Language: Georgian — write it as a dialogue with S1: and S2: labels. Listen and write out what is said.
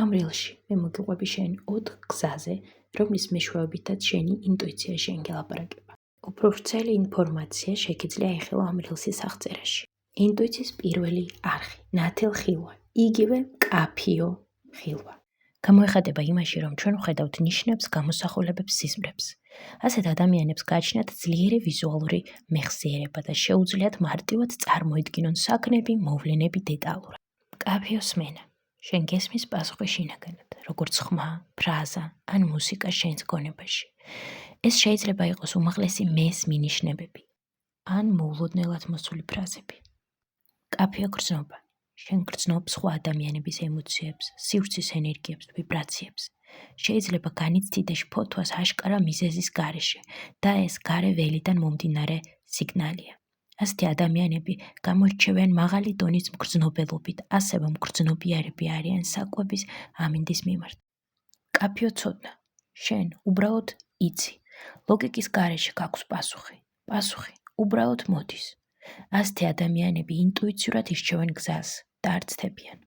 S1: ამ რილში მე მოგიყვები შენ 4 გზაზე, რომლის მეშვეობითაც შენი ინტუიცია შენგელაპარაკება. უფრო ვრცელი ინფორმაცია შეგიძლია ეხილო ამ რილსის აღწერაში. ინტუიციის პირველი არხი, ნათელ ხილვა, იგივე მკაფიო ხილვა. გამოეხატება იმაში, რომ ჩვენ ვხედავთ ნიშნებს, გამოსახულებებს, სიზმრებს. ასეთ ადამიანებს გააჩნიათ ძლიერი ვიზუალური მეხსიერება და შეუძლიათ მარტივად წარმოიდგინონ საქმეები, მოვლენები დეტალურად. მკაფიო სმენა. შენ გესმის პასუხი შინაგანად, როგორც ხმა, ფრაზა ან მუსიკა შენს გონებაში. ეს შეიძლება იყოს უმაღლესი მესმინიშნებები ან მოულოდნელად მოსული ფრაზები. მკაფიო გრძნობა. შენ გრძნობ სხვა ადამიანების ემოციებს, სივრცის ენერგიებს, ვიბრაციებს. შეიძლება განიცდიდე ფოთვას აშკარა მიზეზის გარეშე და ეს გარე ველიდან მომდინარე სიგნალია. ასეთი ადამიანები გამოირჩევიან მაღალი დონის მგრძნობელობით, ასევე მგრძნობიარები არიან საკვების ამინდის მიმართ. მკაფიო ცოდნა. შენ უბრალოდ იცი. ლოგიკის გარეშე გაქვს პასუხი. პასუხი უბრალოდ მოდის. ასეთი ადამიანები ინტუიციურად ირჩევენ გზას და არ ცდებიან.